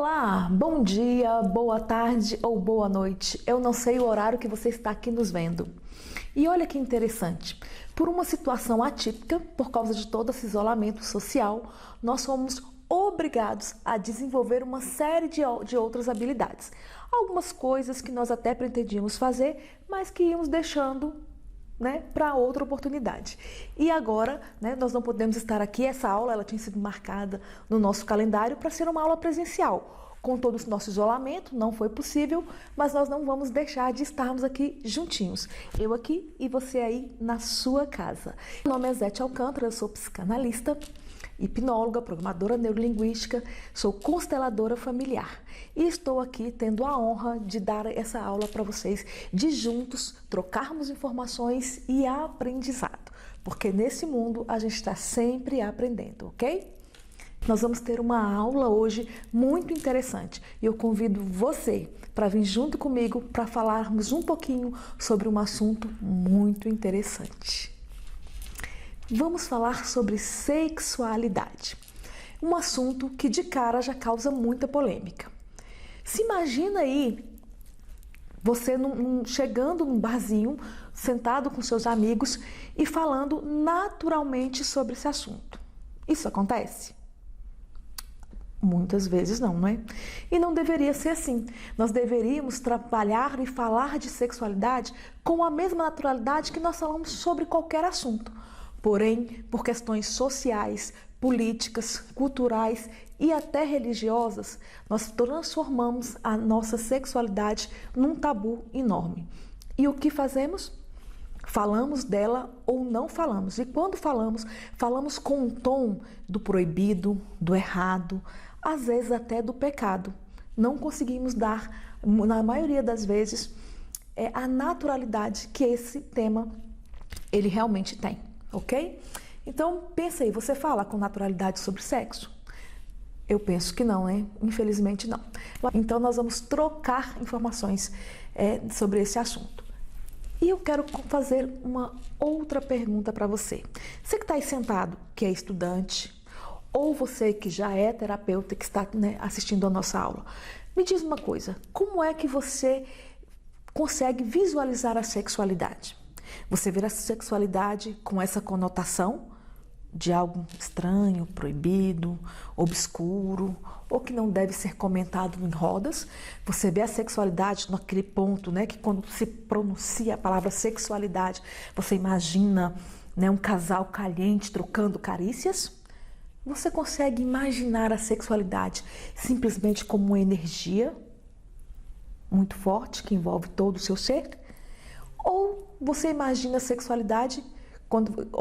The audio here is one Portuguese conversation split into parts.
Olá, bom dia, boa tarde ou boa noite. Eu não sei o horário que você está aqui nos vendo. E olha que interessante, por uma situação atípica, por causa de todo esse isolamento social, nós fomos obrigados a desenvolver uma série de outras habilidades. Algumas coisas que nós até pretendíamos fazer, mas que íamos deixando para outra oportunidade. E agora, nós não podemos estar aqui, essa aula ela tinha sido marcada no nosso calendário para ser uma aula presencial. Com todo o nosso isolamento, não foi possível, mas nós não vamos deixar de estarmos aqui juntinhos. Eu aqui e você aí na sua casa. Meu nome é Zete Alcântara, eu sou psicanalista, hipnóloga, programadora neurolinguística, sou consteladora familiar e estou aqui tendo a honra de dar essa aula para vocês, de juntos trocarmos informações e aprendizado, porque nesse mundo a gente está sempre aprendendo, ok? Nós vamos ter uma aula hoje muito interessante e eu convido você para vir junto comigo para falarmos um pouquinho sobre um assunto muito interessante. Vamos falar sobre sexualidade, um assunto que de cara já causa muita polêmica. Se imagina aí você chegando num barzinho, sentado com seus amigos e falando naturalmente sobre esse assunto. Isso acontece? Muitas vezes não é? E não deveria ser assim. Nós deveríamos trabalhar e falar de sexualidade com a mesma naturalidade que nós falamos sobre qualquer assunto. Porém, por questões sociais, políticas, culturais e até religiosas, nós transformamos a nossa sexualidade num tabu enorme. E o que fazemos? Falamos dela ou não falamos. E quando falamos, falamos com um tom do proibido, do errado, às vezes até do pecado. Não conseguimos dar, na maioria das vezes, a naturalidade que esse tema ele realmente tem. Ok? Então, pensa aí, você fala com naturalidade sobre sexo? Eu penso que não, né? Infelizmente não. Então, nós vamos trocar informações sobre esse assunto. E eu quero fazer uma outra pergunta para você. Você que está aí sentado, que é estudante, ou você que já é terapeuta, que está assistindo a nossa aula, me diz uma coisa, como é que você consegue visualizar a sexualidade? Você vê a sexualidade com essa conotação de algo estranho, proibido, obscuro, ou que não deve ser comentado em rodas. Você vê a sexualidade naquele ponto, que quando se pronuncia a palavra sexualidade, você imagina um casal caliente trocando carícias. Você consegue imaginar a sexualidade simplesmente como uma energia muito forte que envolve todo o seu ser? Ou você imagina a sexualidade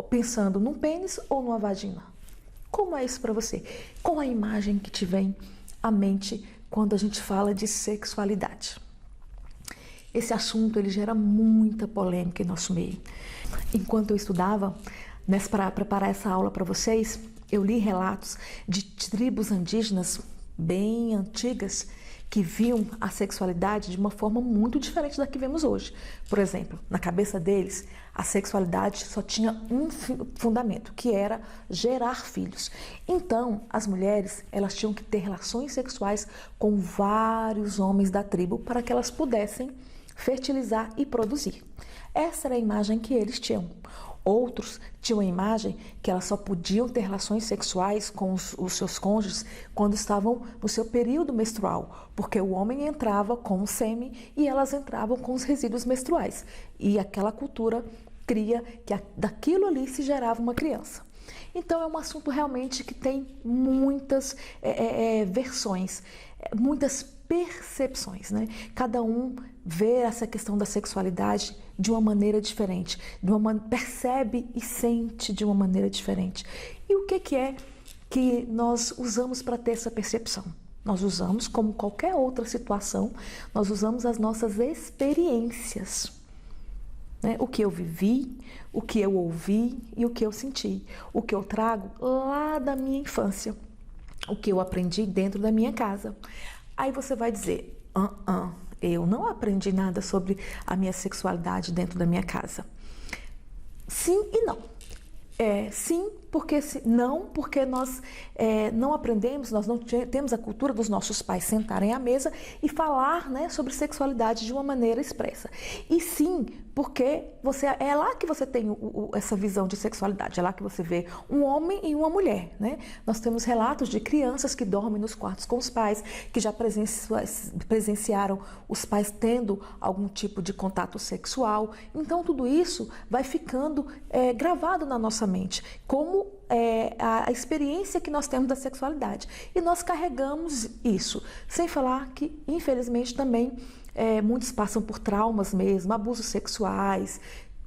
pensando num pênis ou numa vagina? Como é isso para você? Qual a imagem que te vem à mente quando a gente fala de sexualidade? Esse assunto ele gera muita polêmica em nosso meio. Enquanto eu estudava, para preparar essa aula para vocês, eu li relatos de tribos indígenas bem antigas que viam a sexualidade de uma forma muito diferente da que vemos hoje. Por exemplo, na cabeça deles, a sexualidade só tinha um fundamento, que era gerar filhos. Então, as mulheres, elas tinham que ter relações sexuais com vários homens da tribo para que elas pudessem fertilizar e produzir. Essa era a imagem que eles tinham. Outros tinham a imagem que elas só podiam ter relações sexuais com os seus cônjuges quando estavam no seu período menstrual, porque o homem entrava com o sêmen e elas entravam com os resíduos menstruais. E aquela cultura cria que daquilo ali se gerava uma criança. Então é um assunto realmente que tem muitas versões, muitas percepções, Cada um vê essa questão da sexualidade de uma maneira diferente, percebe e sente de uma maneira diferente. E o que é que nós usamos para ter essa percepção? Nós usamos, como qualquer outra situação, nós usamos as nossas experiências. O que eu vivi, o que eu ouvi e o que eu senti. O que eu trago lá da minha infância. O que eu aprendi dentro da minha casa. Aí você vai dizer, eu não aprendi nada sobre a minha sexualidade dentro da minha casa. Sim e não. Sim, não, porque nós não aprendemos, nós não temos a cultura dos nossos pais sentarem à mesa e falar, né, sobre sexualidade de uma maneira expressa. E sim, porque é lá que você tem essa visão de sexualidade, é lá que você vê um homem e uma mulher, né? Nós temos relatos de crianças que dormem nos quartos com os pais, que já presenciaram os pais tendo algum tipo de contato sexual. Então tudo isso vai ficando gravado na nossa mente, como a experiência que nós temos da sexualidade. E nós carregamos isso, sem falar que, infelizmente, também muitos passam por traumas mesmo, abusos sexuais,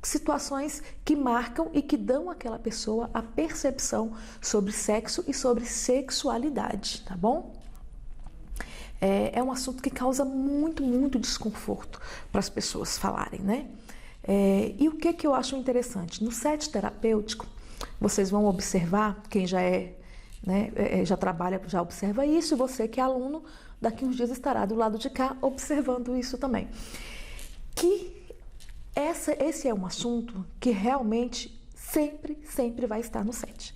situações que marcam e que dão àquela pessoa a percepção sobre sexo e sobre sexualidade, tá bom? É um assunto que causa muito desconforto para as pessoas falarem, né? E o que eu acho interessante? No set terapêutico, vocês vão observar, quem já já trabalha, já observa isso, e você que é aluno, daqui uns dias estará do lado de cá observando isso também. Que esse é um assunto que realmente sempre vai estar no set,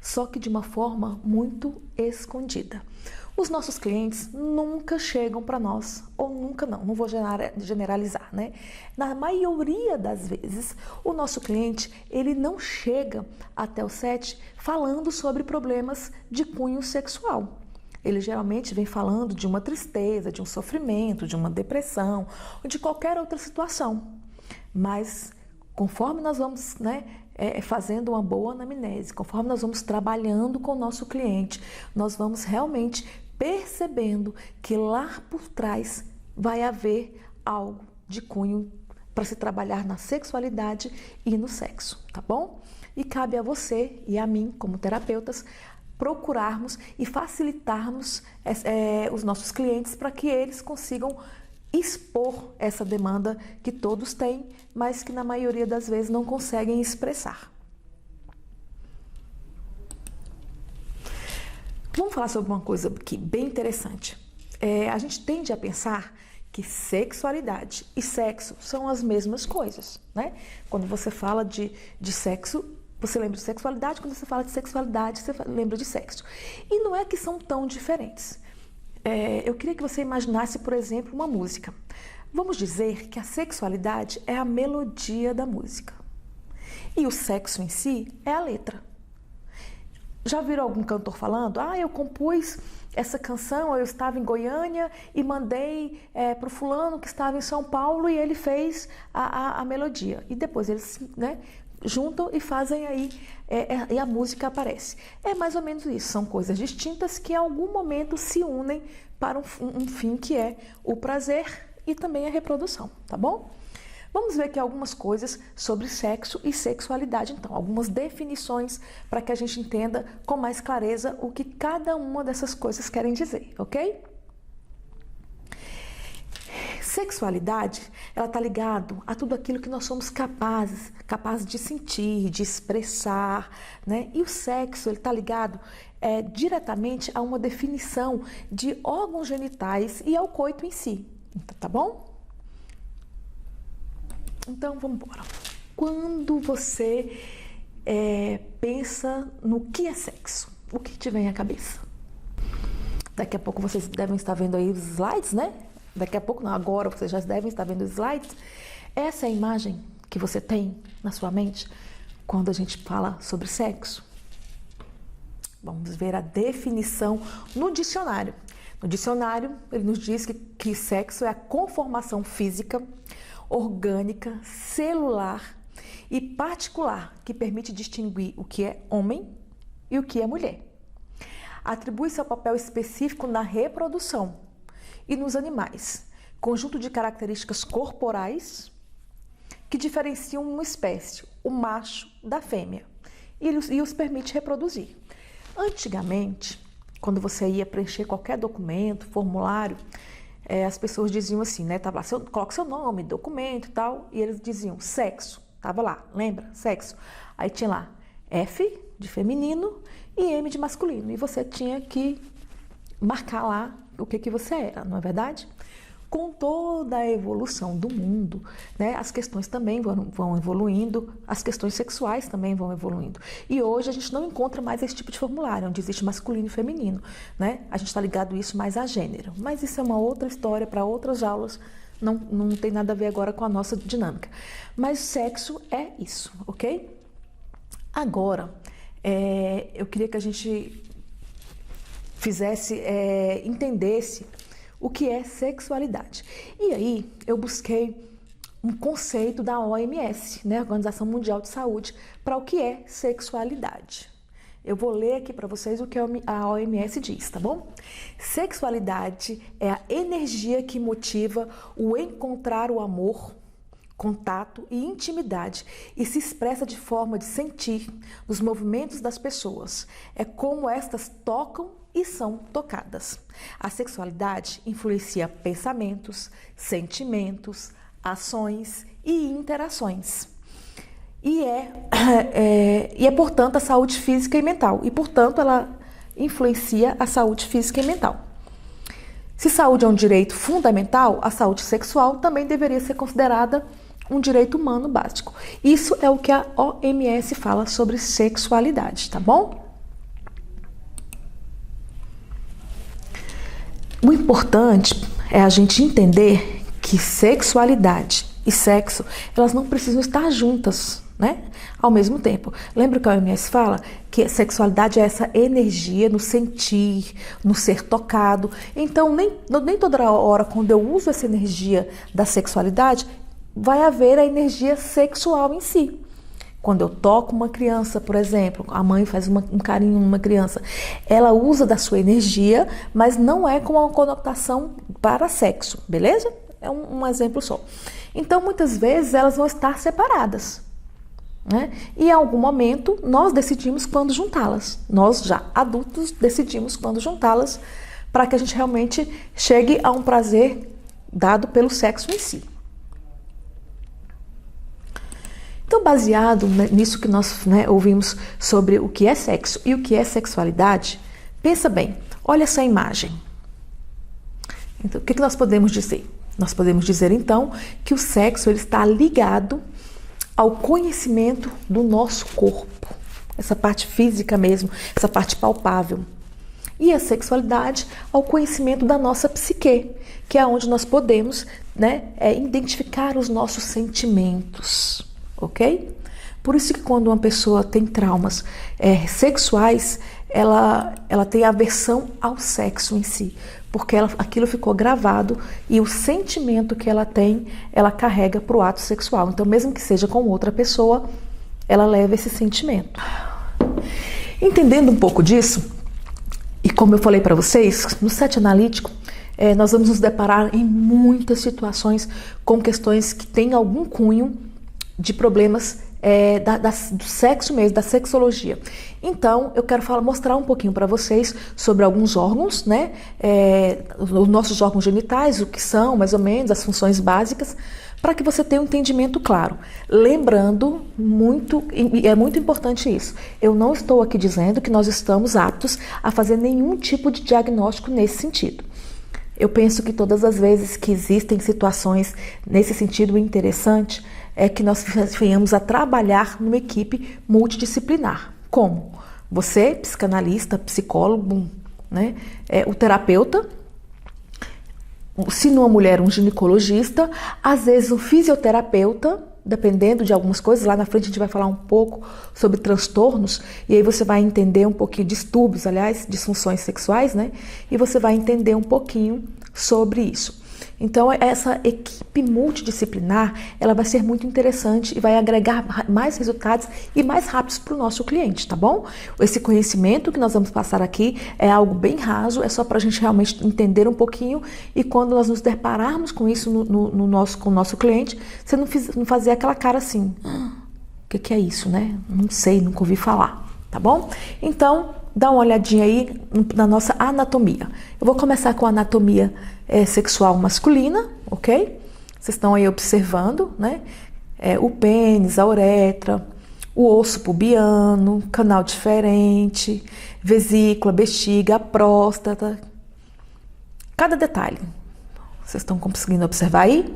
só que de uma forma muito escondida. Os nossos clientes nunca chegam para nós, ou nunca não vou generalizar, né? Na maioria das vezes, o nosso cliente, ele não chega até o set falando sobre problemas de cunho sexual. Ele geralmente vem falando de uma tristeza, de um sofrimento, de uma depressão, ou de qualquer outra situação. Mas conforme nós vamos, fazendo uma boa anamnese, conforme nós vamos trabalhando com o nosso cliente, nós vamos realmente percebendo que lá por trás vai haver algo de cunho para se trabalhar na sexualidade e no sexo, tá bom? E cabe a você e a mim, como terapeutas, procurarmos e facilitarmos os nossos clientes para que eles consigam expor essa demanda que todos têm, mas que na maioria das vezes não conseguem expressar. Vamos falar sobre uma coisa aqui bem interessante. A gente tende a pensar que sexualidade e sexo são as mesmas coisas, né? Quando você fala de sexo, você lembra de sexualidade, quando você fala de sexualidade, você lembra de sexo. E não é que são tão diferentes. Eu queria que você imaginasse, por exemplo, uma música. Vamos dizer que a sexualidade é a melodia da música e o sexo em si é a letra. Já viram algum cantor falando? Eu compus essa canção, eu estava em Goiânia e mandei para o fulano que estava em São Paulo e ele fez a melodia. E depois eles juntam e fazem aí, e a música aparece. É mais ou menos isso, são coisas distintas que em algum momento se unem para um fim que é o prazer e também a reprodução, tá bom? Vamos ver aqui algumas coisas sobre sexo e sexualidade, então, algumas definições para que a gente entenda com mais clareza o que cada uma dessas coisas querem dizer, ok? Sexualidade, ela está ligado a tudo aquilo que nós somos capazes de sentir, de expressar, né? E o sexo, ele está ligado diretamente a uma definição de órgãos genitais e ao coito em si, tá bom? Então, vamos embora. Quando você pensa no que é sexo, o que te vem à cabeça? Daqui a pouco vocês devem estar vendo aí os slides, né? Daqui a pouco, não, agora vocês já devem estar vendo os slides. Essa é a imagem que você tem na sua mente quando a gente fala sobre sexo. Vamos ver a definição no dicionário. No dicionário, ele nos diz que sexo é a conformação física, orgânica, celular e particular que permite distinguir o que é homem e o que é mulher. Atribui-se ao papel específico na reprodução e nos animais, conjunto de características corporais que diferenciam uma espécie, o macho da fêmea, e os permite reproduzir. Antigamente, quando você ia preencher qualquer documento, formulário, as pessoas diziam assim, né? Tava lá, coloca seu nome, documento e tal, e eles diziam sexo, tava lá, lembra? Sexo. Aí tinha lá F de feminino e M de masculino, e você tinha que marcar lá o que você era, não é verdade? Com toda a evolução do mundo, né, as questões também vão evoluindo, as questões sexuais também vão evoluindo. E hoje a gente não encontra mais esse tipo de formulário, onde existe masculino e feminino, né? A gente está ligado isso mais a gênero. Mas isso é uma outra história para outras aulas, não tem nada a ver agora com a nossa dinâmica. Mas sexo é isso, ok? Agora, eu queria que a gente entendesse o que é sexualidade. E aí eu busquei um conceito da OMS, né, Organização Mundial de Saúde, para o que é sexualidade. Eu vou ler aqui para vocês o que a OMS diz, tá bom? Sexualidade é a energia que motiva o encontrar o amor, contato e intimidade e se expressa de forma de sentir nos movimentos das pessoas. É como estas tocam e são tocadas. A sexualidade influencia pensamentos, sentimentos, ações e interações. E é, portanto, a saúde física e mental. E, portanto, ela influencia a saúde física e mental. Se saúde é um direito fundamental, a saúde sexual também deveria ser considerada um direito humano básico. Isso é o que a OMS fala sobre sexualidade, tá bom? O importante é a gente entender que sexualidade e sexo, elas não precisam estar juntas, né? Ao mesmo tempo. Lembra que a OMS fala que a sexualidade é essa energia no sentir, no ser tocado. Então, nem toda hora, quando eu uso essa energia da sexualidade, vai haver a energia sexual em si. Quando eu toco uma criança, por exemplo, a mãe faz um carinho numa criança, ela usa da sua energia, mas não é com uma conotação para sexo, beleza? É um exemplo só. Então, muitas vezes, elas vão estar separadas, né? E em algum momento, nós decidimos quando juntá-las. Nós, já adultos, decidimos quando juntá-las para que a gente realmente chegue a um prazer dado pelo sexo em si. Então, baseado nisso que nós ouvimos sobre o que é sexo e o que é sexualidade, pensa bem, olha essa imagem. Então, o que nós podemos dizer? Nós podemos dizer, então, que o sexo ele está ligado ao conhecimento do nosso corpo, essa parte física mesmo, essa parte palpável. E a sexualidade ao conhecimento da nossa psique, que é onde nós podemos identificar os nossos sentimentos. Ok? Por isso que quando uma pessoa tem traumas sexuais, ela tem aversão ao sexo em si, porque aquilo ficou gravado e o sentimento que ela tem, ela carrega para o ato sexual. Então, mesmo que seja com outra pessoa, ela leva esse sentimento. Entendendo um pouco disso, e como eu falei para vocês, no set analítico, nós vamos nos deparar em muitas situações com questões que têm algum cunho de problemas do sexo mesmo, da sexologia. Então, eu quero mostrar um pouquinho para vocês sobre alguns órgãos, né? Os nossos órgãos genitais, o que são, mais ou menos, as funções básicas, para que você tenha um entendimento claro. Lembrando, é muito importante isso, eu não estou aqui dizendo que nós estamos aptos a fazer nenhum tipo de diagnóstico nesse sentido. Eu penso que todas as vezes que existem situações nesse sentido, interessante é que nós venhamos a trabalhar numa equipe multidisciplinar. Como? Você, psicanalista, psicólogo, né? O terapeuta, se numa mulher, um ginecologista, às vezes um fisioterapeuta, dependendo de algumas coisas. Lá na frente a gente vai falar um pouco sobre transtornos, e aí você vai entender um pouquinho, distúrbios, aliás, disfunções sexuais, né? E você vai entender um pouquinho sobre isso. Então, essa equipe multidisciplinar, ela vai ser muito interessante e vai agregar mais resultados e mais rápidos para o nosso cliente, tá bom? Esse conhecimento que nós vamos passar aqui é algo bem raso, é só para a gente realmente entender um pouquinho, e quando nós nos depararmos com isso com o nosso cliente, você não fazer aquela cara assim, o que é isso, né? Não sei, nunca ouvi falar, tá bom? Então, dá uma olhadinha aí na nossa anatomia. Eu vou começar com a anatomia sexual masculina, ok? Vocês estão aí observando, né? O pênis, a uretra, o osso pubiano, canal diferente, vesícula, bexiga, a próstata. Cada detalhe. Vocês estão conseguindo observar aí?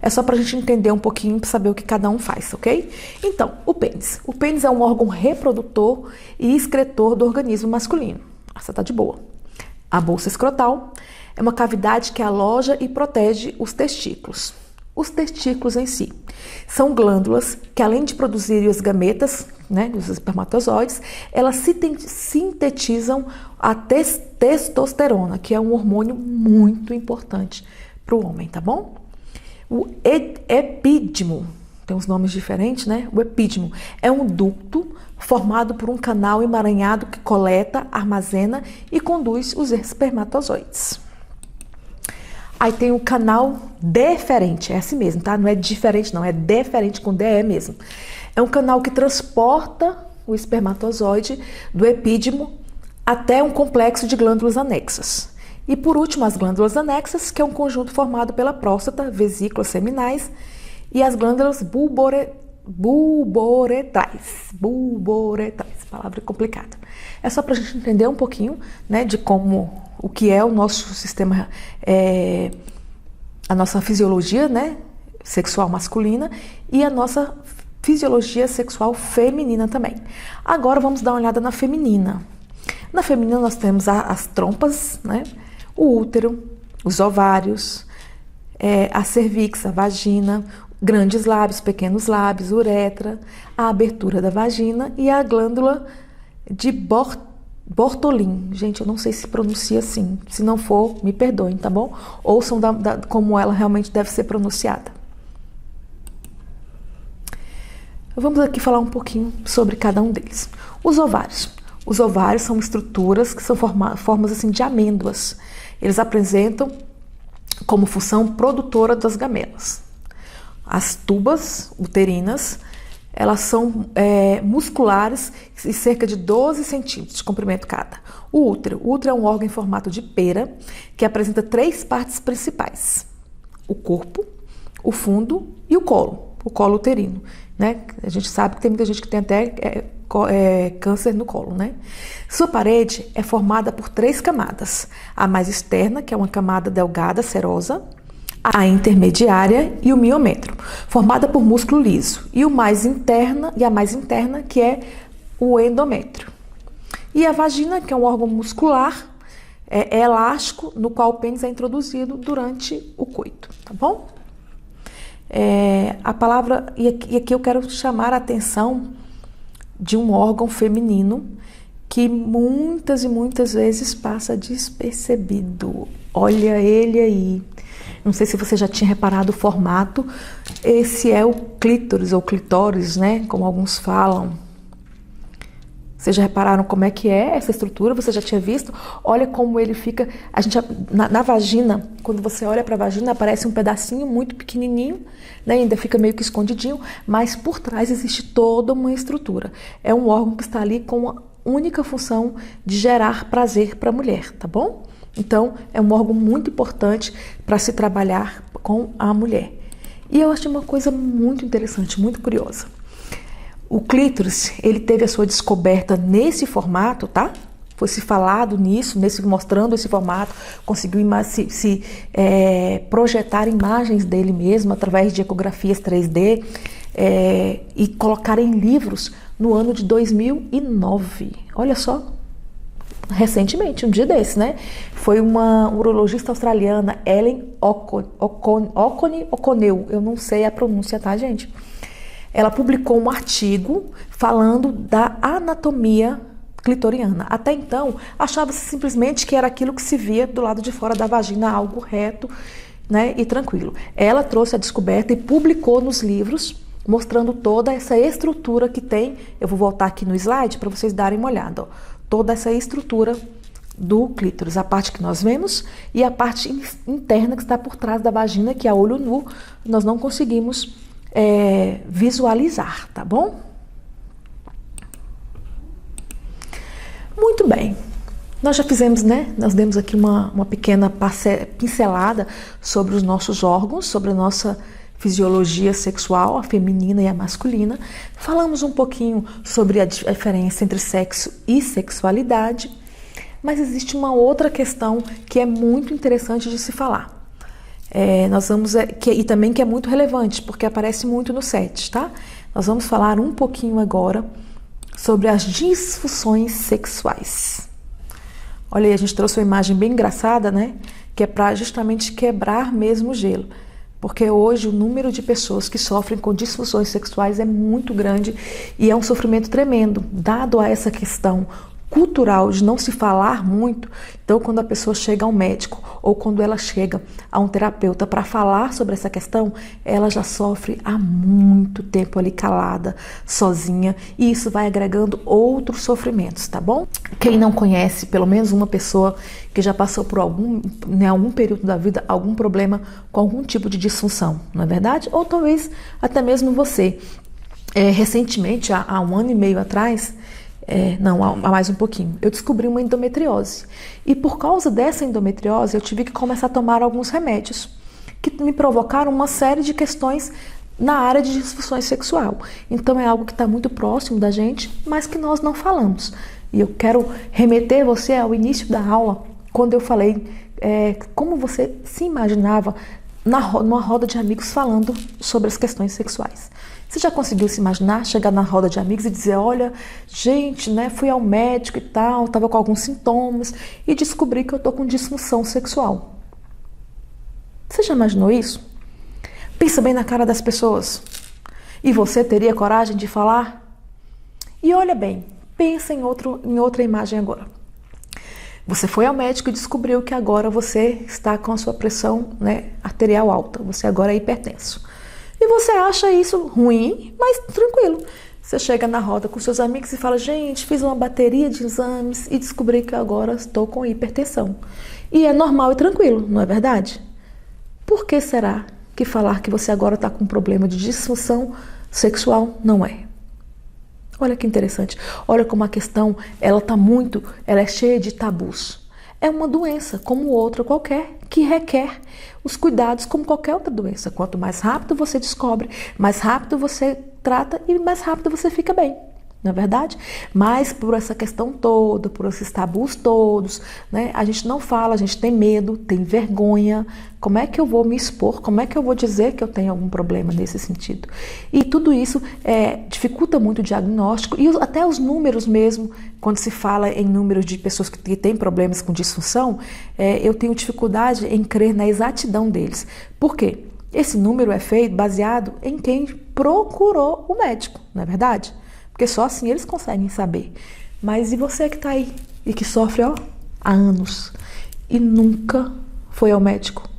É só para a gente entender um pouquinho, para saber o que cada um faz, ok? Então, o pênis. O pênis é um órgão reprodutor e excretor do organismo masculino. Essa tá de boa. A bolsa escrotal é uma cavidade que aloja e protege os testículos. Os testículos em si são glândulas que, além de produzirem os gametas, né, os espermatozoides, elas sintetizam a testosterona, que é um hormônio muito importante para o homem, tá bom? O epídimo, tem uns nomes diferentes, né? O epídimo é um ducto formado por um canal emaranhado que coleta, armazena e conduz os espermatozoides. Aí tem o canal deferente, é assim mesmo, tá? Não é diferente não, é deferente com DE mesmo. É um canal que transporta o espermatozoide do epídimo até um complexo de glândulas anexas. E por último, as glândulas anexas, que é um conjunto formado pela próstata, vesículas seminais e as glândulas bulboretais, palavra complicada. É só para a gente entender um pouquinho, né, de o que é o nosso sistema, a nossa fisiologia, né, sexual masculina e a nossa fisiologia sexual feminina também. Agora vamos dar uma olhada na feminina. Na feminina nós temos as trompas, né, o útero, os ovários, a cervix, a vagina, grandes lábios, pequenos lábios, uretra, a abertura da vagina e a glândula de Bartholin. Gente, eu não sei se pronuncia assim. Se não for, me perdoem, tá bom? Ouçam como ela realmente deve ser pronunciada. Vamos aqui falar um pouquinho sobre cada um deles. Os ovários. Os ovários são estruturas que são formas assim de amêndoas. Eles apresentam como função produtora das gametas. As tubas uterinas, elas são musculares e cerca de 12 centímetros de comprimento cada. O útero é um órgão em formato de pera que apresenta 3 partes principais: o corpo, o fundo e o colo uterino, né? A gente sabe que tem muita gente que tem até câncer no colo, né? Sua parede é formada por 3 camadas: a mais externa, que é uma camada delgada, serosa, a intermediária e o miômetro, formada por músculo liso, e a mais interna, que é o endométrio. E a vagina, que é um órgão muscular, é elástico, no qual o pênis é introduzido durante o coito, tá bom? A palavra, e aqui eu quero chamar a atenção de um órgão feminino que muitas e muitas vezes passa despercebido. Olha ele aí. Não sei se você já tinha reparado o formato. Esse é o clítoris ou clitóris, né? Como alguns falam. Vocês já repararam como é que é essa estrutura? Você já tinha visto? Olha como ele fica. Na vagina, quando você olha para a vagina, aparece um pedacinho muito pequenininho, né? Ainda fica meio que escondidinho, mas por trás existe toda uma estrutura. É um órgão que está ali com a única função de gerar prazer para a mulher, tá bom? Então, é um órgão muito importante para se trabalhar com a mulher. E eu achei uma coisa muito interessante, muito curiosa. O clítoris, ele teve a sua descoberta nesse formato, tá? Foi se falado nisso, mostrando esse formato, conseguiu projetar imagens dele mesmo através de ecografias 3D e colocar em livros no ano de 2009. Olha só. Recentemente, um dia desse, né? Foi uma urologista australiana, Ellen O'Connell, eu não sei a pronúncia, tá, gente? Ela publicou um artigo falando da anatomia clitoriana. Até então, achava-se simplesmente que era aquilo que se via do lado de fora da vagina, algo reto, né, e tranquilo. Ela trouxe a descoberta e publicou nos livros, mostrando toda essa estrutura que tem. Eu vou voltar aqui no slide para vocês darem uma olhada, ó. Toda essa estrutura do clítoris, a parte que nós vemos e a parte interna que está por trás da vagina, que a olho nu nós não conseguimos visualizar, tá bom? Muito bem, nós já fizemos, né? Nós demos aqui uma pequena pincelada sobre os nossos órgãos, sobre a nossa fisiologia sexual, a feminina e a masculina. Falamos um pouquinho sobre a diferença entre sexo e sexualidade, mas existe uma outra questão que é muito interessante de se falar. E também que é muito relevante, porque aparece muito no set, tá? Nós vamos falar um pouquinho agora sobre as disfunções sexuais. Olha aí, a gente trouxe uma imagem bem engraçada, né? Que é para justamente quebrar mesmo o gelo. Porque hoje o número de pessoas que sofrem com disfunções sexuais é muito grande e é um sofrimento tremendo, dado a essa questão cultural de não se falar muito. Então, quando a pessoa chega ao médico ou quando ela chega a um terapeuta para falar sobre essa questão, ela já sofre há muito tempo ali calada, sozinha, e isso vai agregando outros sofrimentos, tá bom? Quem não conhece pelo menos uma pessoa que já passou por em algum período da vida, algum problema com algum tipo de disfunção, não é verdade? Ou talvez até mesmo você. Recentemente, há 1 ano e meio atrás, há mais um pouquinho, eu descobri uma endometriose. E por causa dessa endometriose, eu tive que começar a tomar alguns remédios que me provocaram uma série de questões na área de disfunções sexual. Então é algo que está muito próximo da gente, mas que nós não falamos. E eu quero remeter você ao início da aula, quando eu falei como você se imaginava numa roda de amigos falando sobre as questões sexuais. Você já conseguiu se imaginar, chegar na roda de amigos e dizer, olha, gente, fui ao médico e tal, estava com alguns sintomas e descobri que eu estou com disfunção sexual. Você já imaginou isso? Pensa bem na cara das pessoas. E você teria coragem de falar? E olha bem, pensa em outra imagem agora. Você foi ao médico e descobriu que agora você está com a sua pressão arterial alta, você agora é hipertenso. E você acha isso ruim, mas tranquilo. Você chega na roda com seus amigos e fala, gente, fiz uma bateria de exames e descobri que agora estou com hipertensão. E é normal e tranquilo, não é verdade? Por que será que falar que você agora está com um problema de disfunção sexual não é? Olha que interessante. Olha como a questão, ela é cheia de tabus. É uma doença, como outra qualquer, que requer os cuidados como qualquer outra doença. Quanto mais rápido você descobre, mais rápido você trata e mais rápido você fica bem, não é verdade? Mas por essa questão toda, por esses tabus todos, a gente não fala, a gente tem medo, tem vergonha. Como é que eu vou me expor? Como é que eu vou dizer que eu tenho algum problema nesse sentido? E tudo isso dificulta muito o diagnóstico e até os números mesmo. Quando se fala em números de pessoas que têm problemas com disfunção, eu tenho dificuldade em crer na exatidão deles. Por quê? Esse número é feito baseado em quem procurou o médico, não é verdade? Porque só assim eles conseguem saber. Mas e você que está aí e que sofre há anos e nunca foi ao médico?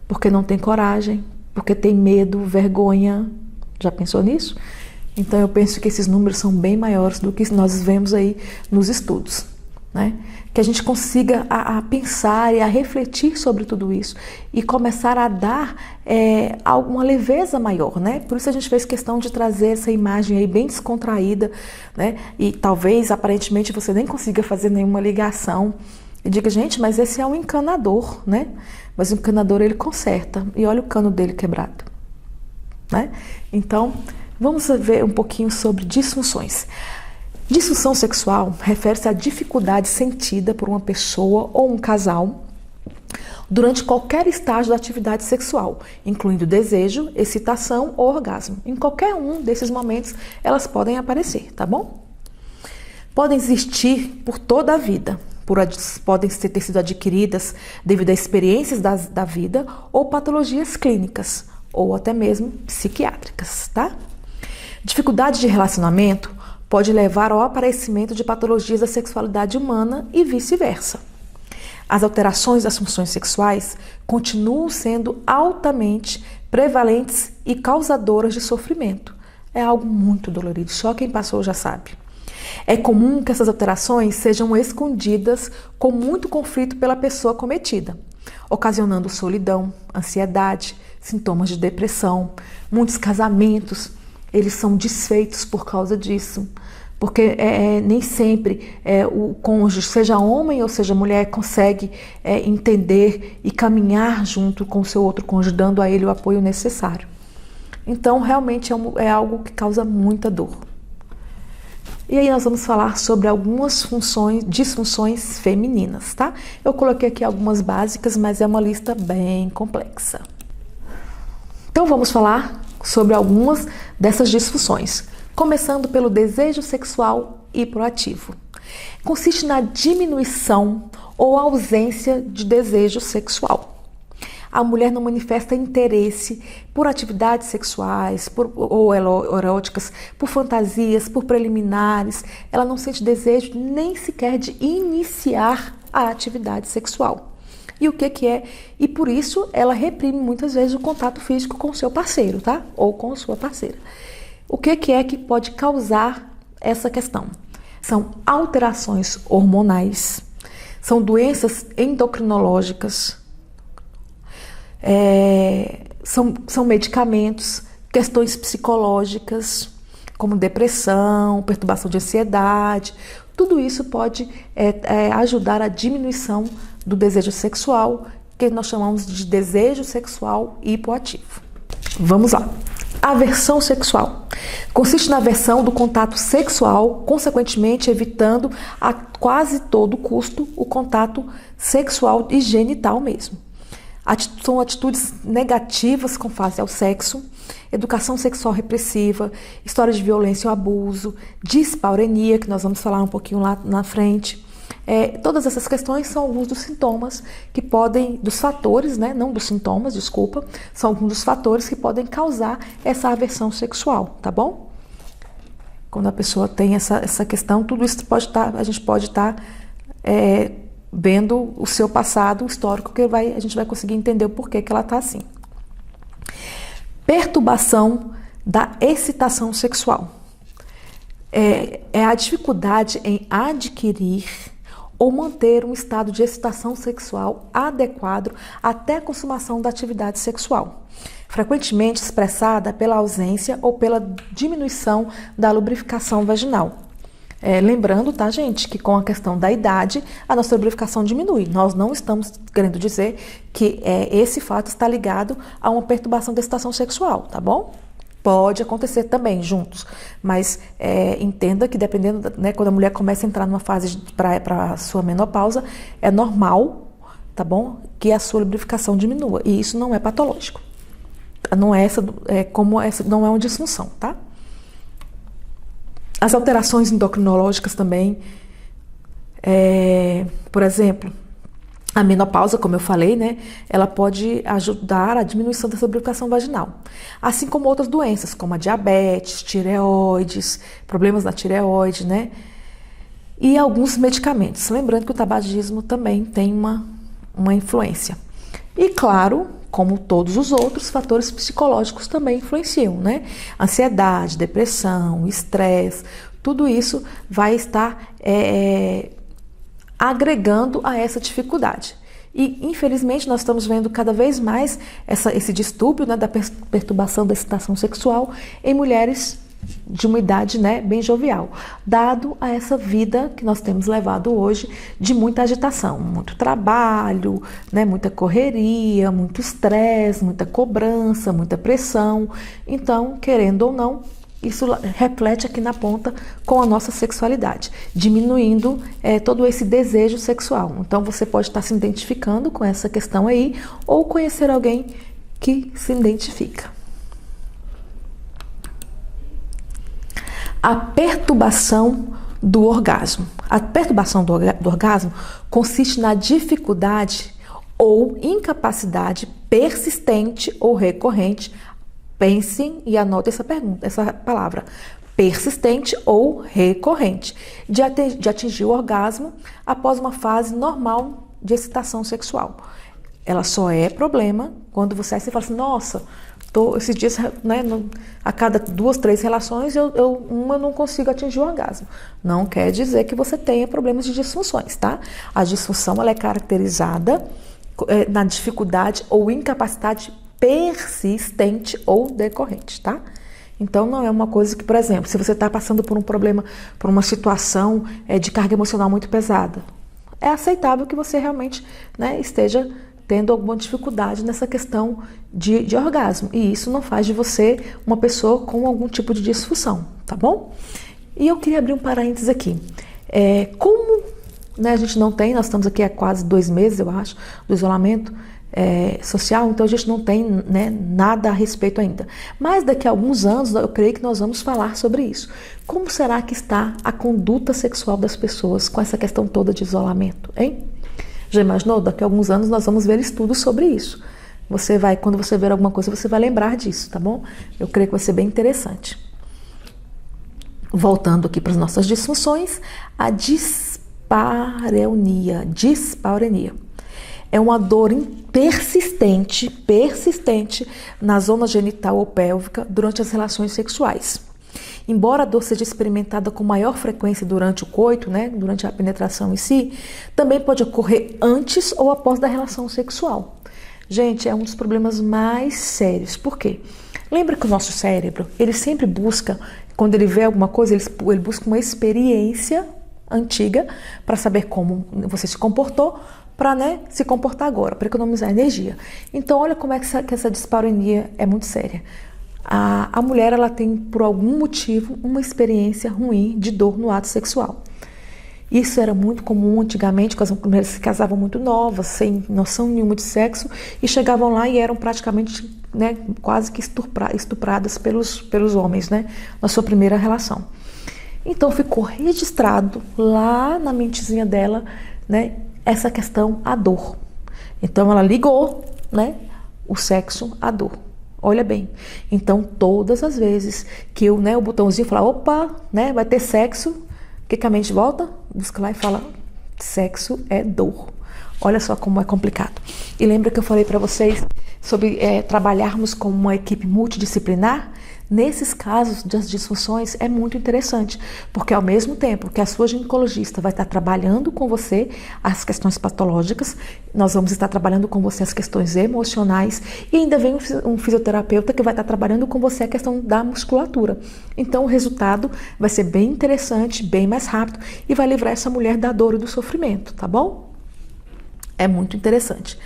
Porque não tem coragem, porque tem medo, vergonha. Já pensou nisso? Então eu penso que esses números são bem maiores do que nós vemos aí nos estudos, Que a gente consiga a pensar e a refletir sobre tudo isso e começar a dar alguma leveza maior, Por isso a gente fez questão de trazer essa imagem aí bem descontraída, E talvez, aparentemente, você nem consiga fazer nenhuma ligação e diga, gente, mas esse é um encanador, Mas o encanador, ele conserta. E olha o cano dele quebrado, Então, vamos ver um pouquinho sobre disfunções. Disfunção sexual refere-se à dificuldade sentida por uma pessoa ou um casal durante qualquer estágio da atividade sexual, incluindo desejo, excitação ou orgasmo. Em qualquer um desses momentos, elas podem aparecer, tá bom? Podem existir por toda a vida, podem ter sido adquiridas devido a experiências da vida ou patologias clínicas, ou até mesmo psiquiátricas, tá? Dificuldade de relacionamento pode levar ao aparecimento de patologias da sexualidade humana e vice-versa. As alterações das funções sexuais continuam sendo altamente prevalentes e causadoras de sofrimento. É algo muito dolorido, só quem passou já sabe. É comum que essas alterações sejam escondidas com muito conflito pela pessoa cometida, ocasionando solidão, ansiedade, sintomas de depressão. Muitos casamentos, eles são desfeitos por causa disso, porque nem sempre o cônjuge, seja homem ou seja mulher, consegue entender e caminhar junto com o seu outro cônjuge, dando a ele o apoio necessário. Então, realmente é algo que causa muita dor. E aí nós vamos falar sobre algumas disfunções femininas, tá? Eu coloquei aqui algumas básicas, mas é uma lista bem complexa. Então vamos falar sobre algumas dessas disfunções, começando pelo desejo sexual hipoativo. Consiste na diminuição ou ausência de desejo sexual. A mulher não manifesta interesse por atividades sexuais ou eróticas, por fantasias, por preliminares. Ela não sente desejo nem sequer de iniciar a atividade sexual. E o que é? E por isso ela reprime muitas vezes o contato físico com o seu parceiro, tá? Ou com a sua parceira. O que é que pode causar essa questão? São alterações hormonais, são doenças endocrinológicas, são medicamentos, questões psicológicas, como depressão, perturbação de ansiedade. Tudo isso pode ajudar a diminuição do desejo sexual, que nós chamamos de desejo sexual hipoativo. Vamos lá. Aversão sexual. Consiste na aversão do contato sexual, consequentemente evitando a quase todo custo o contato sexual e genital mesmo. São atitudes negativas com face ao sexo, educação sexual repressiva, história de violência ou abuso, dispareunia, que nós vamos falar um pouquinho lá na frente. Todas essas questões são alguns dos sintomas que podem, dos fatores, né? Não dos sintomas, desculpa, são alguns dos fatores que podem causar essa aversão sexual, tá bom? Quando a pessoa tem essa questão, tudo isso a gente pode estar vendo o seu passado, o histórico, que a gente vai conseguir entender o porquê que ela está assim. Perturbação da excitação sexual. É a dificuldade em adquirir ou manter um estado de excitação sexual adequado até a consumação da atividade sexual, frequentemente expressada pela ausência ou pela diminuição da lubrificação vaginal. Lembrando, tá, gente, que com a questão da idade, a nossa lubrificação diminui. Nós não estamos querendo dizer que esse fato está ligado a uma perturbação da excitação sexual, tá bom? Pode acontecer também juntos, mas entenda que dependendo, né, quando a mulher começa a entrar numa fase para a sua menopausa, é normal, tá bom, que a sua lubrificação diminua, e isso não é patológico. Não não é uma disfunção, tá? As alterações endocrinológicas também, por exemplo, a menopausa, como eu falei, né, ela pode ajudar a diminuição dessa lubrificação vaginal. Assim como outras doenças, como a diabetes, tireoides, problemas na tireoide, né? E alguns medicamentos. Lembrando que o tabagismo também tem uma influência. E claro, como todos os outros, fatores psicológicos também influenciam, né? Ansiedade, depressão, estresse, tudo isso vai estar agregando a essa dificuldade. E, infelizmente, nós estamos vendo cada vez mais esse distúrbio, né, da perturbação da excitação sexual em mulheres de uma idade, né, bem jovial, dado a essa vida que nós temos levado hoje de muita agitação, muito trabalho, né, muita correria, muito estresse, muita cobrança, muita pressão. Então, querendo ou não, isso reflete aqui na ponta com a nossa sexualidade, diminuindo todo esse desejo sexual. Então você pode estar se identificando com essa questão aí ou conhecer alguém que se identifica. A perturbação do orgasmo. A perturbação do orgasmo consiste na dificuldade ou incapacidade persistente ou recorrente. Pensem e anotem essa palavra, persistente ou recorrente, de atingir o orgasmo após uma fase normal de excitação sexual. Ela só é problema quando você fala assim, nossa, esses dias, né, a cada 2, 3 relações, uma não consigo atingir o orgasmo. Não quer dizer que você tenha problemas de disfunções, tá? A disfunção ela é caracterizada na dificuldade ou incapacidade persistente ou decorrente, tá? Então não é uma coisa que, por exemplo, se você está passando por um problema, por uma situação de carga emocional muito pesada, é aceitável que você realmente, né, esteja tendo alguma dificuldade nessa questão de orgasmo. E isso não faz de você uma pessoa com algum tipo de disfunção, tá bom? E eu queria abrir um parênteses aqui. Como, né, a gente não tem, nós estamos aqui há quase 2 meses, eu acho, do isolamento, social, então a gente não tem, né, nada a respeito ainda. Mas daqui a alguns anos eu creio que nós vamos falar sobre isso. Como será que está a conduta sexual das pessoas com essa questão toda de isolamento, hein? Já imaginou? Daqui a alguns anos nós vamos ver estudos sobre isso. Quando você ver alguma coisa, você vai lembrar disso, tá bom? Eu creio que vai ser bem interessante. Voltando aqui para as nossas disfunções, a dispareunia. Dispareunia é uma dor persistente na zona genital ou pélvica durante as relações sexuais. Embora a dor seja experimentada com maior frequência durante o coito, né, durante a penetração em si, também pode ocorrer antes ou após da relação sexual. Gente, é um dos problemas mais sérios. Por quê? Lembra que o nosso cérebro, ele sempre busca, quando ele vê alguma coisa, ele busca uma experiência antiga para saber como você se comportou, para, né, se comportar agora, para economizar energia. Então, olha como é que essa dispareunia é muito séria. A mulher, ela tem, por algum motivo, uma experiência ruim de dor no ato sexual. Isso era muito comum antigamente, quando as mulheres se casavam muito novas, sem noção nenhuma de sexo, e chegavam lá e eram praticamente, né, quase que estupradas pelos homens, né, na sua primeira relação. Então ficou registrado lá na mentezinha dela, né, essa questão, a dor. Então ela ligou, né, o sexo à dor. Olha bem, então todas as vezes que o botãozinho fala, opa, né, vai ter sexo, o que a mente volta? Busca lá e fala, sexo é dor. Olha só como é complicado. E lembra que eu falei para vocês sobre trabalharmos com uma equipe multidisciplinar? Nesses casos das disfunções é muito interessante, porque ao mesmo tempo que a sua ginecologista vai estar trabalhando com você as questões patológicas, nós vamos estar trabalhando com você as questões emocionais e ainda vem um fisioterapeuta que vai estar trabalhando com você a questão da musculatura. Então o resultado vai ser bem interessante, bem mais rápido e vai livrar essa mulher da dor e do sofrimento, tá bom? É muito interessante.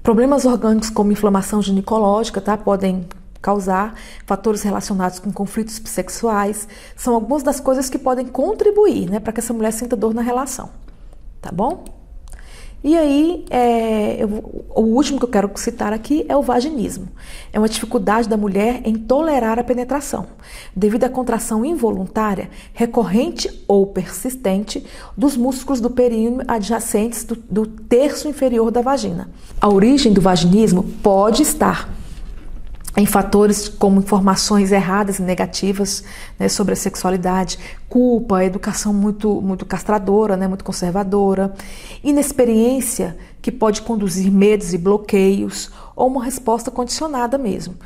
Problemas orgânicos como inflamação ginecológica, tá? Podem causar fatores relacionados com conflitos sexuais. São algumas das coisas que podem contribuir, né, para que essa mulher sinta dor na relação. Tá bom? E aí, o último que eu quero citar aqui é o vaginismo. É uma dificuldade da mulher em tolerar a penetração, devido à contração involuntária, recorrente ou persistente dos músculos do períneo adjacentes do terço inferior da vagina. A origem do vaginismo pode estar em fatores como informações erradas e negativas, né, sobre a sexualidade, culpa, educação muito castradora, né, muito conservadora, inexperiência que pode conduzir medos e bloqueios, ou uma resposta condicionada mesmo,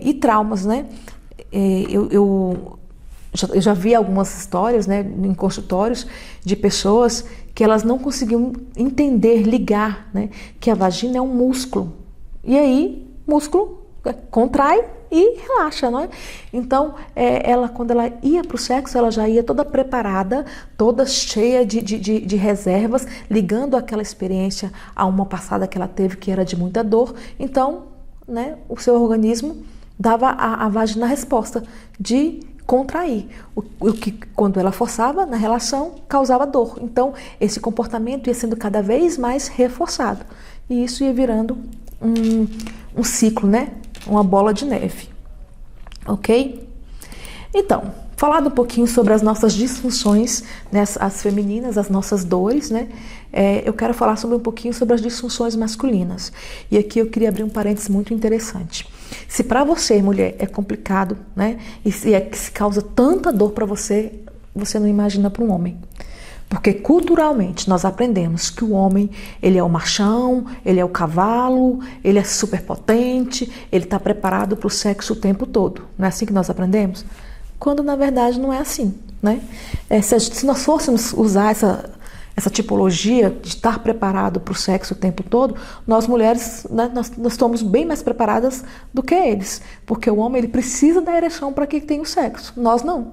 e traumas, né? Eu já vi algumas histórias, né, em consultórios de pessoas que elas não conseguiam entender, ligar, né, que a vagina é um músculo. E aí, músculo contrai e relaxa, não é? Então, quando ela ia para o sexo, ela já ia toda preparada, toda cheia de reservas, ligando aquela experiência a uma passada que ela teve, que era de muita dor. Então, né, o seu organismo dava à vagina a resposta de contrair, o que quando ela forçava na relação causava dor. Então esse comportamento ia sendo cada vez mais reforçado e isso ia virando um ciclo, né? Uma bola de neve, ok? Então, falado um pouquinho sobre as nossas disfunções, né, as femininas, as nossas dores, né? Eu quero falar sobre um pouquinho sobre as disfunções masculinas. E aqui eu queria abrir um parênteses muito interessante. Se para você, mulher, é complicado, né? E se causa tanta dor para você, você não imagina para um homem. Porque culturalmente nós aprendemos que o homem, ele é o machão, ele é o cavalo, ele é super potente, ele está preparado para o sexo o tempo todo. Não é assim que nós aprendemos? Quando na verdade não é assim, né? Se nós fôssemos usar essa tipologia de estar preparado para o sexo o tempo todo, nós mulheres, né, nós estamos bem mais preparadas do que eles, porque o homem ele precisa da ereção para que tenha o sexo, nós não.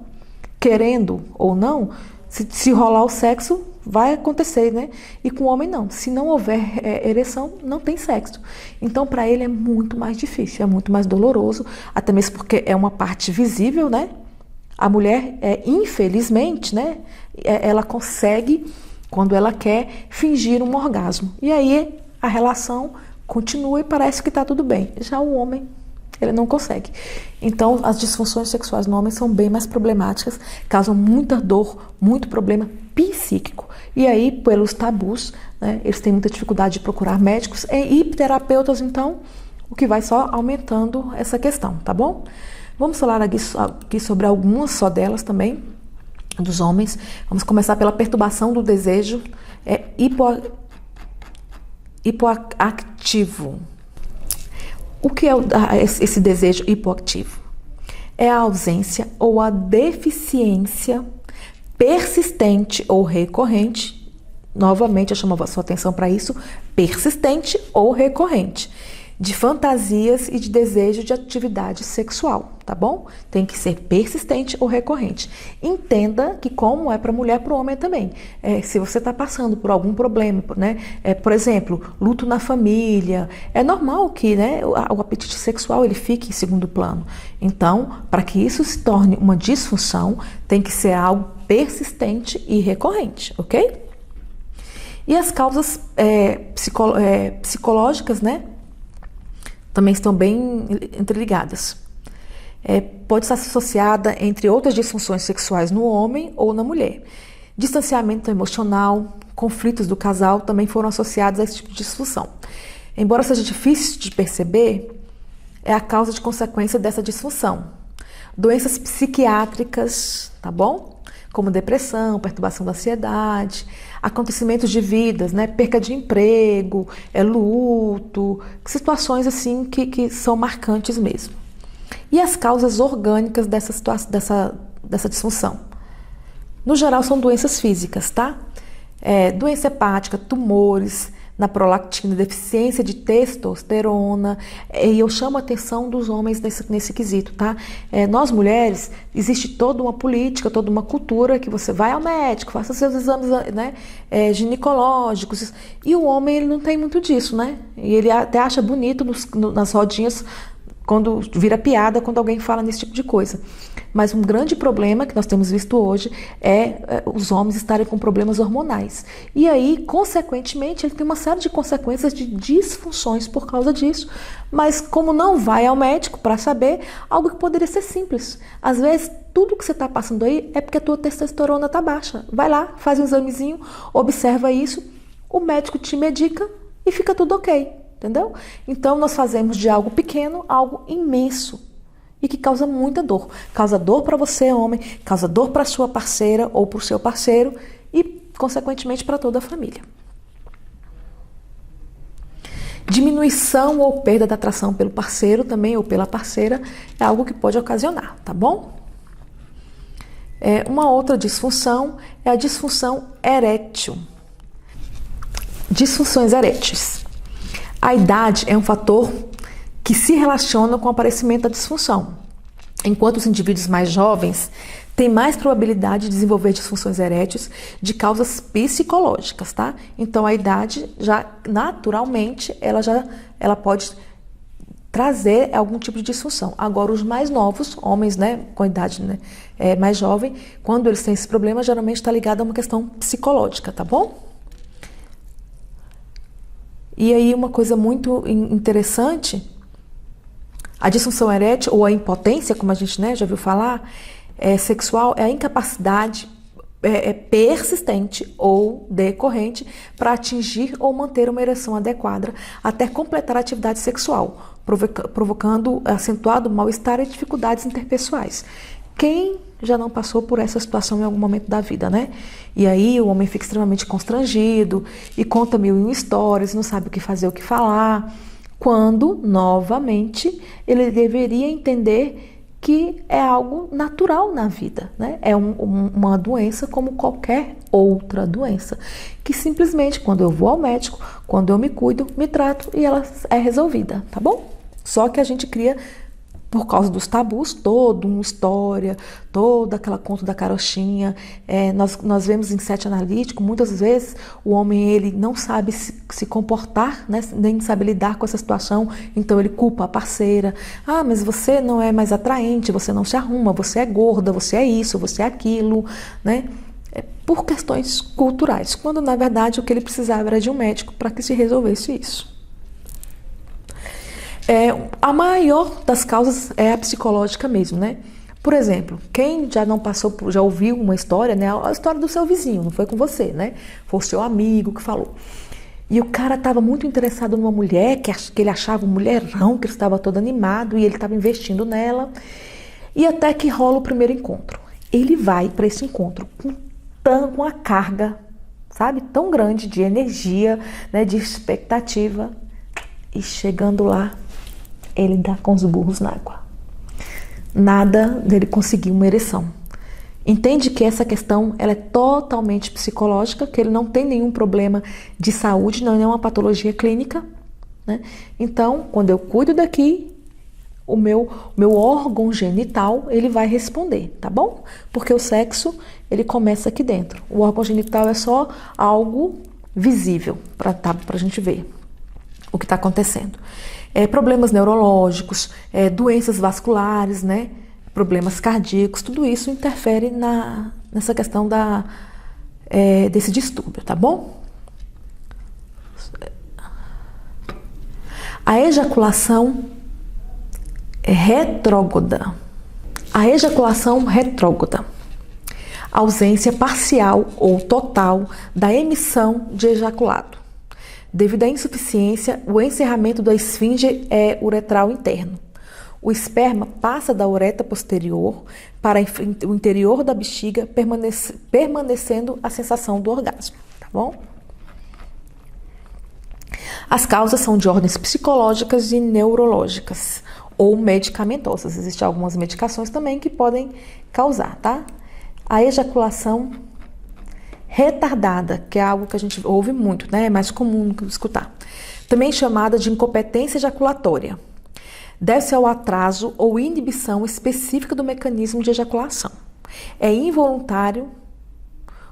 Querendo ou não, se rolar o sexo, vai acontecer, né? E com o homem não. Se não houver ereção, não tem sexo. Então, para ele é muito mais difícil, é muito mais doloroso, até mesmo porque é uma parte visível, né? A mulher, infelizmente, né? Ela consegue quando ela quer fingir um orgasmo. E aí a relação continua e parece que está tudo bem. Já o homem, ele não consegue. Então, as disfunções sexuais no homem são bem mais problemáticas, causam muita dor, muito problema psíquico. E aí, pelos tabus, né, eles têm muita dificuldade de procurar médicos e terapeutas, então, o que vai só aumentando essa questão, tá bom? Vamos falar aqui sobre algumas só delas também, dos homens. Vamos começar pela perturbação do desejo hipoativo. O que é esse desejo hipoativo? É a ausência ou a deficiência persistente ou recorrente. Novamente, eu chamo a sua atenção para isso, persistente ou recorrente, de fantasias e de desejo de atividade sexual, tá bom? Tem que ser persistente ou recorrente. Entenda que como é para mulher, para o homem também. Se você está passando por algum problema, né? Por exemplo, luto na família, é normal que, né, o apetite sexual ele fique em segundo plano. Então, para que isso se torne uma disfunção, tem que ser algo persistente e recorrente, ok? E as causas psicológicas, né? Também estão bem interligadas. Pode estar associada, entre outras disfunções sexuais, no homem ou na mulher. Distanciamento emocional, conflitos do casal também foram associados a esse tipo de disfunção. Embora seja difícil de perceber, é a causa de consequência dessa disfunção. Doenças psiquiátricas, tá bom? Como depressão, perturbação da ansiedade, acontecimentos de vidas, né? Perca de emprego, luto, situações assim que são marcantes mesmo. E as causas orgânicas dessa disfunção? No geral, são doenças físicas, tá? Doença hepática, tumores na prolactina, deficiência de testosterona, e eu chamo a atenção dos homens nesse quesito, tá? Nós mulheres, existe toda uma política, toda uma cultura que você vai ao médico, faça seus exames, né, ginecológicos, e o homem ele não tem muito disso, né? E ele até acha bonito nas rodinhas, quando vira piada quando alguém fala nesse tipo de coisa. Mas um grande problema que nós temos visto hoje é os homens estarem com problemas hormonais. E aí, consequentemente, ele tem uma série de consequências de disfunções por causa disso. Mas como não vai ao médico para saber, algo que poderia ser simples. Às vezes, tudo que você está passando aí é porque a tua testosterona está baixa. Vai lá, faz um examezinho, observa isso, o médico te medica e fica tudo ok. Entendeu? Então, nós fazemos de algo pequeno algo imenso e que causa muita dor. Causa dor para você, homem, causa dor para sua parceira ou para o seu parceiro e, consequentemente, para toda a família. Diminuição ou perda da atração pelo parceiro também ou pela parceira é algo que pode ocasionar, tá bom? Uma outra disfunção é a disfunção erétil. Disfunções eréteis. A idade é um fator que se relaciona com o aparecimento da disfunção. Enquanto os indivíduos mais jovens têm mais probabilidade de desenvolver disfunções eréteis de causas psicológicas, tá? Então a idade já naturalmente ela pode trazer algum tipo de disfunção. Agora os mais novos, homens, né, com idade, né, mais jovem, quando eles têm esse problema, geralmente está ligado a uma questão psicológica, tá bom? E aí uma coisa muito interessante, a disfunção erétil ou a impotência, como a gente, né, já viu falar, sexual, é a incapacidade persistente ou decorrente para atingir ou manter uma ereção adequada até completar a atividade sexual, provocando acentuado mal-estar e dificuldades interpessoais. Quem já não passou por essa situação em algum momento da vida, né? E aí o homem fica extremamente constrangido e conta 1001 histórias, não sabe o que fazer, o que falar, quando, novamente, ele deveria entender que é algo natural na vida, né? É uma doença como qualquer outra doença, que simplesmente quando eu vou ao médico, quando eu me cuido, me trato e ela é resolvida, tá bom? Só que a gente cria, por causa dos tabus, toda uma história, toda aquela conta da carochinha. Nós vemos em sete analítico, muitas vezes o homem ele não sabe se comportar, né, nem sabe lidar com essa situação, então ele culpa a parceira. Ah, mas você não é mais atraente, você não se arruma, você é gorda, você é isso, você é aquilo, né? por questões culturais, quando na verdade o que ele precisava era de um médico para que se resolvesse isso. A maior das causas é a psicológica mesmo, né? Por exemplo, quem já não passou, já ouviu uma história, né? A história do seu vizinho, não foi com você, né? Foi o seu amigo que falou. E o cara estava muito interessado numa mulher, que ele achava um mulherão, que ele estava todo animado e ele estava investindo nela. E até que rola o primeiro encontro. Ele vai para esse encontro com uma carga, sabe, tão grande de energia, né, de expectativa. E chegando lá, ele dá com os burros na água. Nada dele conseguir uma ereção. Entende que essa questão ela é totalmente psicológica, que ele não tem nenhum problema de saúde, não é uma patologia clínica, né? Então, quando eu cuido daqui, o meu órgão genital ele vai responder, tá bom? Porque o sexo ele começa aqui dentro. O órgão genital é só algo visível para a gente ver o que está acontecendo. Problemas neurológicos, doenças vasculares, né? Problemas cardíacos, tudo isso interfere nessa questão desse distúrbio, tá bom? A ejaculação retrógrada. A ejaculação retrógrada. Ausência parcial ou total da emissão de ejaculado. Devido à insuficiência, o encerramento da esfinge uretral interno. O esperma passa da uretra posterior para o interior da bexiga, permanecendo a sensação do orgasmo, tá bom? As causas são de ordens psicológicas e neurológicas ou medicamentosas. Existem algumas medicações também que podem causar, tá? A ejaculação retardada, que é algo que a gente ouve muito, né? É mais comum escutar. Também chamada de incompetência ejaculatória. Deve-se ao atraso ou inibição específica do mecanismo de ejaculação. É involuntário,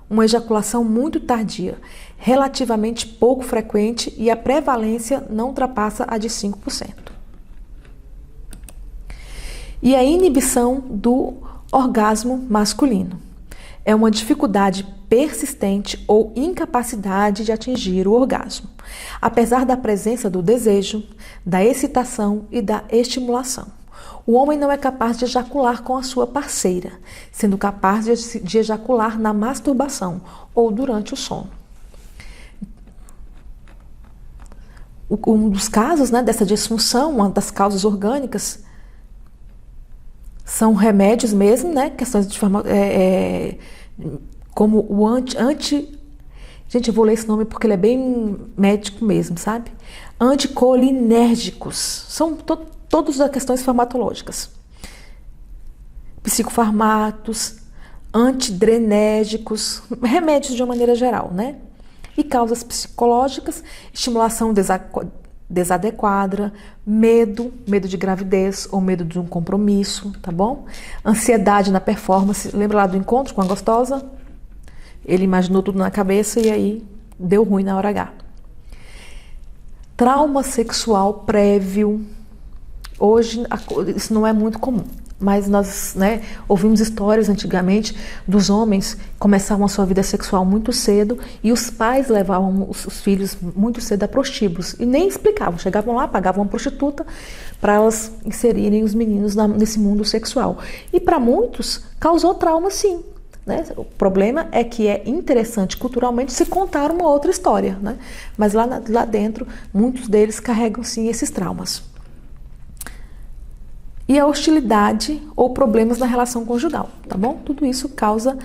uma ejaculação muito tardia, relativamente pouco frequente e a prevalência não ultrapassa a de 5%. E a inibição do orgasmo masculino. É uma dificuldade persistente ou incapacidade de atingir o orgasmo, apesar da presença do desejo, da excitação e da estimulação. O homem não é capaz de ejacular com a sua parceira, sendo capaz de ejacular na masturbação ou durante o sono. Um dos casos, né, dessa disfunção, uma das causas orgânicas, são remédios mesmo, né? Questões de como o anti... Gente, eu vou ler esse nome porque ele é bem médico mesmo, sabe? Anticolinérgicos. São todas as questões farmacológicas. Psicofarmacos, antidrenérgicos, remédios de uma maneira geral, né? E causas psicológicas, estimulação desadequada, medo de gravidez ou medo de um compromisso, tá bom? Ansiedade na performance, lembra lá do encontro com a gostosa? Ele imaginou tudo na cabeça e aí deu ruim na hora H. Trauma sexual prévio. Hoje isso não é muito comum, mas nós, né, ouvimos histórias antigamente dos homens que começavam a sua vida sexual muito cedo e os pais levavam os filhos muito cedo a prostíbulos e nem explicavam, chegavam lá, pagavam uma prostituta para elas inserirem os meninos nesse mundo sexual. E para muitos causou trauma sim. Né? O problema é que é interessante culturalmente se contar uma outra história, né? Mas lá dentro muitos deles carregam sim esses traumas. E a hostilidade ou problemas na relação conjugal, tá bom? Tudo isso causa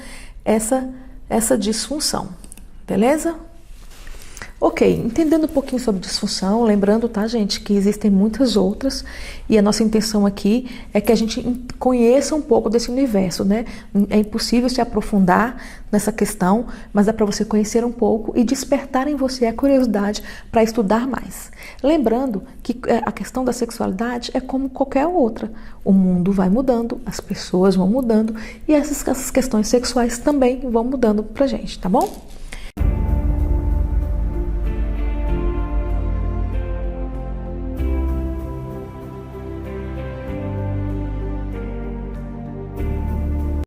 essa disfunção, beleza? Ok, entendendo um pouquinho sobre disfunção, lembrando, tá, gente, que existem muitas outras e a nossa intenção aqui é que a gente conheça um pouco desse universo, né? É impossível se aprofundar nessa questão, mas é para você conhecer um pouco e despertar em você a curiosidade para estudar mais. Lembrando que a questão da sexualidade é como qualquer outra. O mundo vai mudando, as pessoas vão mudando e essas questões sexuais também vão mudando pra gente, tá bom?